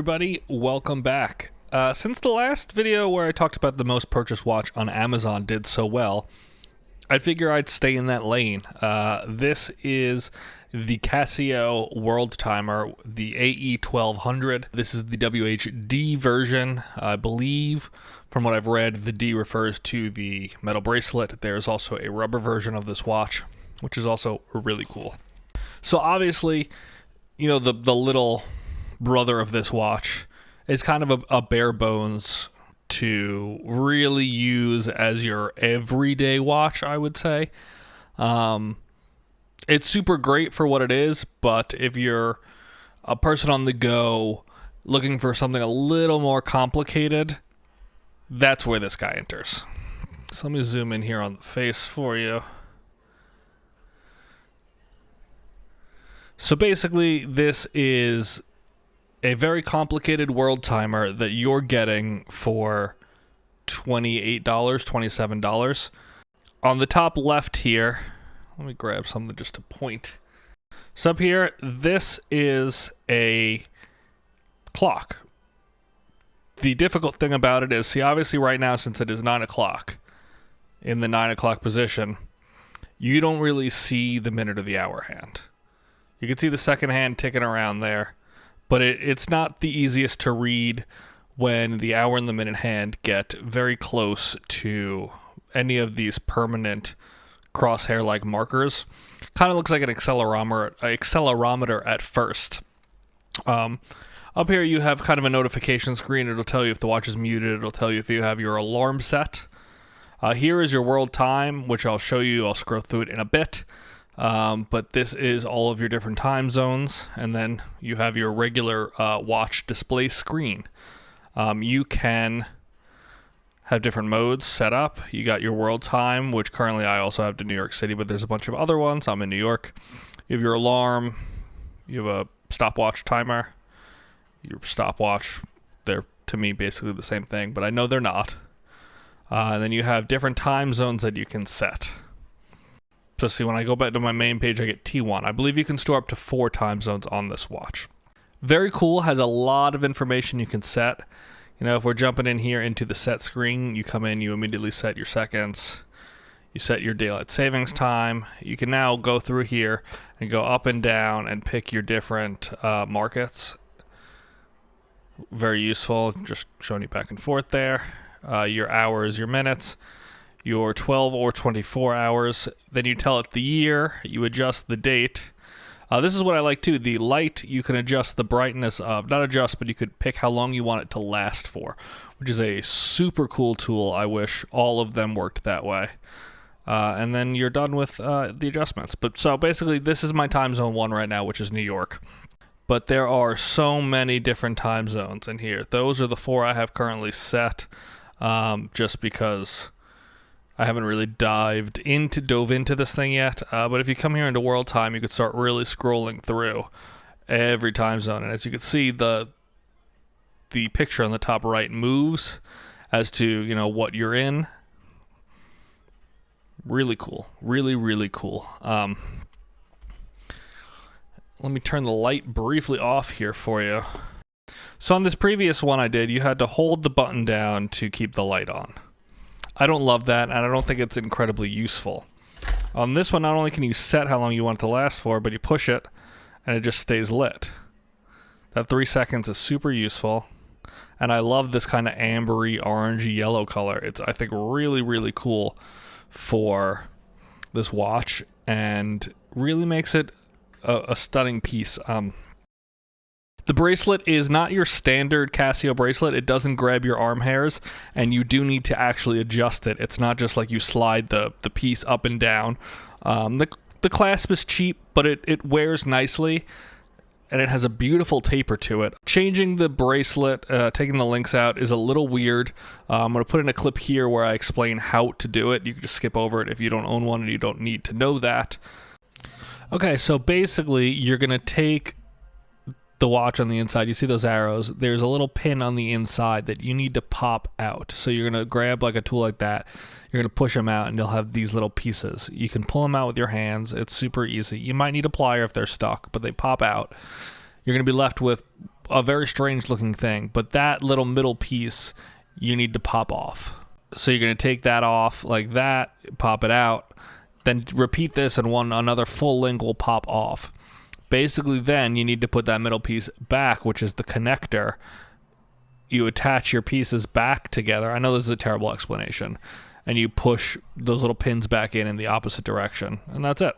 everybody, welcome back. Since the last video where I talked about the most purchased watch on Amazon did so well, I figure I'd stay in that lane. This is the Casio World Timer, the AE1200. This is the WHD version. I believe, from what I've read, the D refers to the metal bracelet. There's also a rubber version of this watch, which is also really cool. So obviously, you know, the little brother of this watch is kind of a bare bones to really use as your everyday watch, I would say. It's super great for what it is, but if you're a person on the go looking for something a little more complicated, that's where this guy enters. So let me zoom in here on the face for you. So basically, this is a very complicated world timer that you're getting for $28, $27. On the top left here, let me grab something just to point. So up here, this is a clock. The difficult thing about it is, see, obviously right now, since it is 9 o'clock, in the 9 o'clock position, you don't really see the minute or the hour hand. You can see the second hand ticking around there, but it's not the easiest to read when the hour and the minute hand get very close to any of these permanent crosshair-like markers. Kind of looks like an accelerometer at first. Up here you have kind of a notification screen. It'll tell you if the watch is muted. It'll tell you if you have your alarm set. Here is your world time, which I'll show you. I'll scroll through it in a bit. But this is all of your different time zones, and then you have your regular watch display screen. You can have different modes set up. You got your world time, which currently I also have to New York City, but there's a bunch of other ones. I'm in New York. You have your alarm. You have a stopwatch timer. Your stopwatch, they're to me basically the same thing, but I know they're not. And then you have different time zones that you can set. So see, when I go back to my main page, I get T1. I believe you can store up to 4 time zones on this watch. Very cool, has a lot of information you can set. You know, if we're jumping in here into the set screen, you come in, you immediately set your seconds. You set your daylight savings time. You can now go through here and go up and down and pick your different markets. Very useful, just showing you back and forth there. Your hours, your minutes. Your 12 or 24 hours, then you tell it the year, you adjust the date. This is what I like too. The light, you can adjust the brightness of, not adjust, but you could pick how long you want it to last for, which is a super cool tool. I wish all of them worked that way. And then you're done with the adjustments. But so basically, this is my time zone 1 right now, which is New York. But there are so many different time zones in here. Those are the 4 I have currently set, just because I haven't really dove into this thing yet, but if you come here into world time, you could start really scrolling through every time zone, and as you can see, the picture on the top right moves as to, you know, what you're in. Really cool, really cool. Let me turn the light briefly off here for you. So on this previous one I did, you had to hold the button down to keep the light on. I don't love that, and I don't think it's incredibly useful. On this one, not only can you set how long you want it to last for, but you push it, and it just stays lit. That 3 seconds is super useful, and I love this kind of ambery, orangey, yellow color. It's, I think, really cool for this watch, and really makes it a stunning piece. The bracelet is not your standard Casio bracelet. It doesn't grab your arm hairs, and you do need to actually adjust it. It's not just like you slide the piece up and down. The clasp is cheap, but it wears nicely, and it has a beautiful taper to it. Changing the bracelet, taking the links out, is a little weird. I'm going to put in a clip here where I explain how to do it. You can just skip over it if you don't own one and you don't need to know that. Okay, so basically, you're going to take the watch on the inside. You see those arrows? There's a little pin on the inside that you need to pop out. So you're going to grab like a tool like that. You're going to push them out, and you'll have these little pieces. You can pull them out with your hands. It's super easy. You might need a plier if they're stuck, but they pop out. You're going to be left with a very strange looking thing, but that little middle piece you need to pop off. So you're going to take that off like that, pop it out, then repeat this and another full link will pop off. Basically, then you need to put that middle piece back, which is the connector. You attach your pieces back together. I know this is a terrible explanation. And you push those little pins back in the opposite direction. And that's it.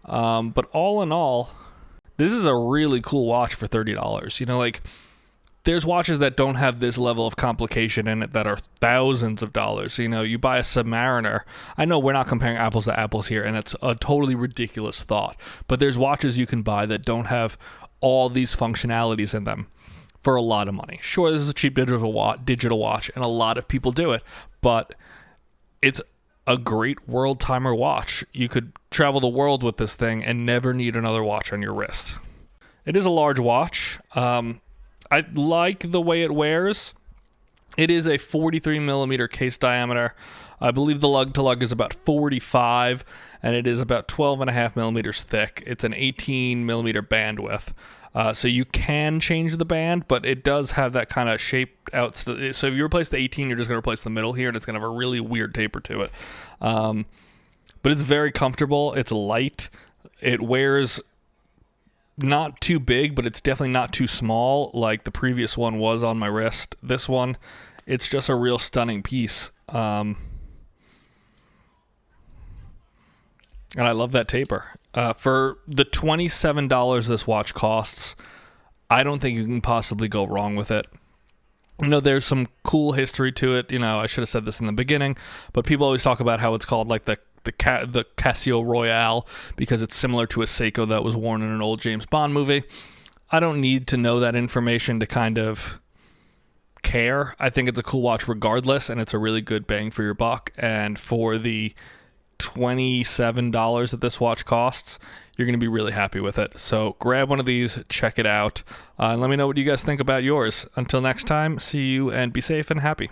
But all in all, this is a really cool watch for $30. You know, like, there's watches that don't have this level of complication in it that are thousands of dollars. You know, you buy a Submariner. I know we're not comparing apples to apples here, and it's a totally ridiculous thought. But there's watches you can buy that don't have all these functionalities in them for a lot of money. Sure, this is a cheap digital watch, and a lot of people do it. But it's a great world timer watch. You could travel the world with this thing and never need another watch on your wrist. It is a large watch. I like the way it wears. It is a 43 millimeter case diameter. I believe the lug to lug is about 45, and it is about 12.5 millimeters thick. It's an 18 millimeter bandwidth. So you can change the band, but it does have that kind of shaped out. So if you replace the 18, you're just going to replace the middle here, and it's going to have a really weird taper to it. But it's very comfortable. It's light. It wears not too big, but it's definitely not too small like the previous one was on my wrist. This one, it's just a real stunning piece. And I love that taper. For the $27 this watch costs, I don't think you can possibly go wrong with it. You know, there's some cool history to it. You know, I should have said this in the beginning, but people always talk about how it's called like the Casio Royale because it's similar to a Seiko that was worn in an old James Bond movie. I don't need to know that information to kind of care. I think it's a cool watch regardless, and it's a really good bang for your buck. And for the $27 that this watch costs, you're going to be really happy with it. So grab one of these, check it out, and let me know what you guys think about yours. Until next time, see you and be safe and happy.